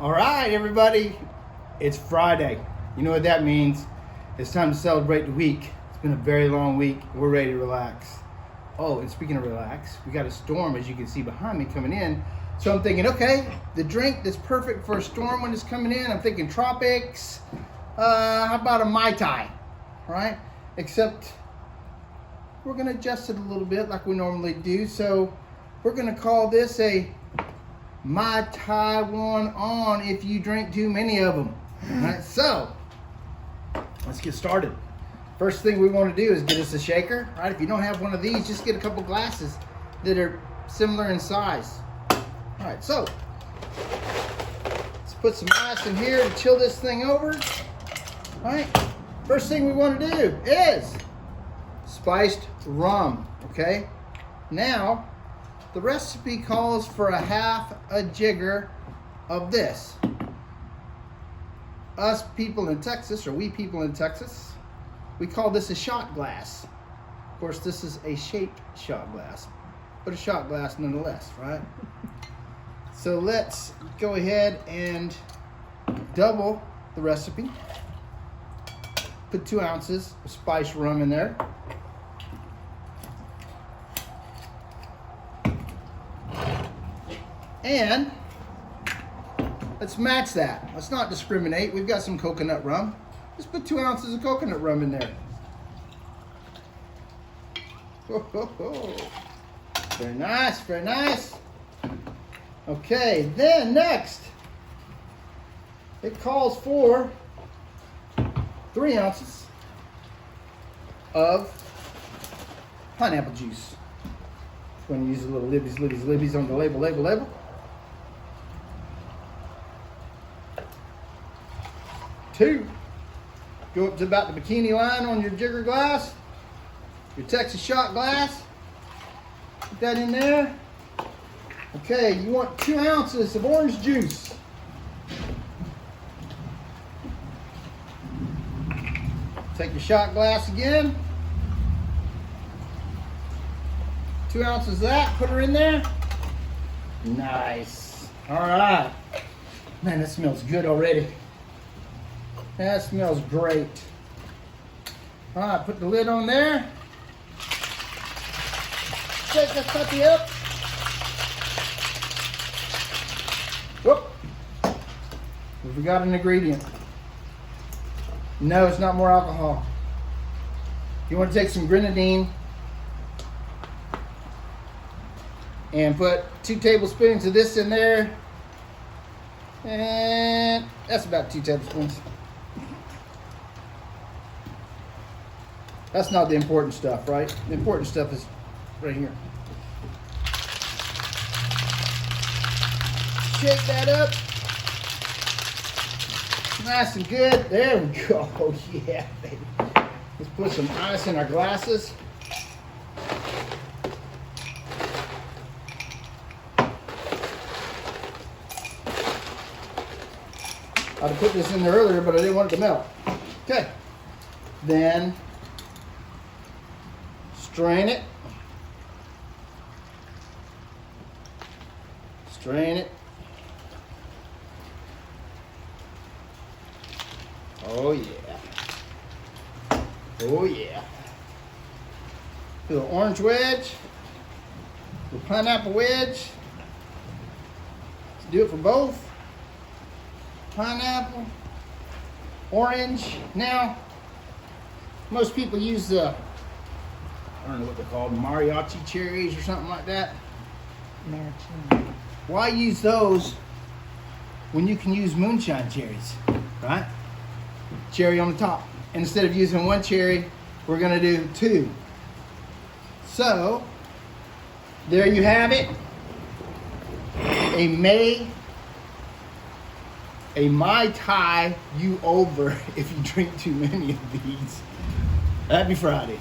All right, everybody, it's Friday. You know what that means. It's time to celebrate the week. It's been a very long week. We're ready to relax. Oh, and speaking of relax, we got a storm, as you can see behind me, coming in. So I'm thinking, okay, the drink that's perfect for a storm when it's coming in, I'm thinking tropics. How about a Mai Tai, right? Except we're gonna adjust it a little bit like we normally do. So we're gonna call this a Mai Tai one on if you drink too many of them. All right, so let's get started. First thing we want to do is get us a shaker. Right, if you don't have one of these, just get a couple glasses that are similar in size. All right, so let's put some ice in here to chill this thing over. All right, first thing we want to do is spiced rum. Okay, now the recipe calls for a half a jigger of this. Us people in Texas, or we people in Texas, we call this a shot glass. Of course, this is a shaped shot glass, but a shot glass nonetheless, right? So let's go ahead and double the recipe. Put 2 ounces of spiced rum in there. And let's match that. Let's not discriminate. We've got some coconut rum. Just put 2 ounces of coconut rum in there. Ho, ho, ho. Very nice, very nice. Okay, then next, it calls for 3 ounces of pineapple juice. Just want to use a little libbies on the label. 2. Go up to about the bikini line on your jigger glass, your Texas shot glass. Put that in there. Okay, you want 2 ounces of orange juice. Take your shot glass again. 2 ounces of that, put her in there. Nice. All right. Man, that smells good already. That smells great. All right, put the lid on there. Shake that puppy up. Whoop. We forgot an ingredient. No, it's not more alcohol. You want to take some grenadine and put 2 tablespoons of this in there. And that's about 2 tablespoons. That's not the important stuff, right? The important stuff is right here. Shake that up. Nice and good. There we go. Oh, yeah, baby. Let's put some ice in our glasses. I'd have put this in there earlier, but I didn't want it to melt. Okay. Then strain it. Strain it. Oh yeah. Oh yeah. A little orange wedge. A little pineapple wedge. Let's do it for both. Pineapple. Orange. Now, most people use the, I don't know what they're called, mariachi cherries or something like that. Mariachi. Why use those when you can use moonshine cherries, right? Cherry on the top. And instead of using 1 cherry, we're gonna do 2. So, there you have it. A Mai Tai You Over if you drink too many of these. Happy Friday.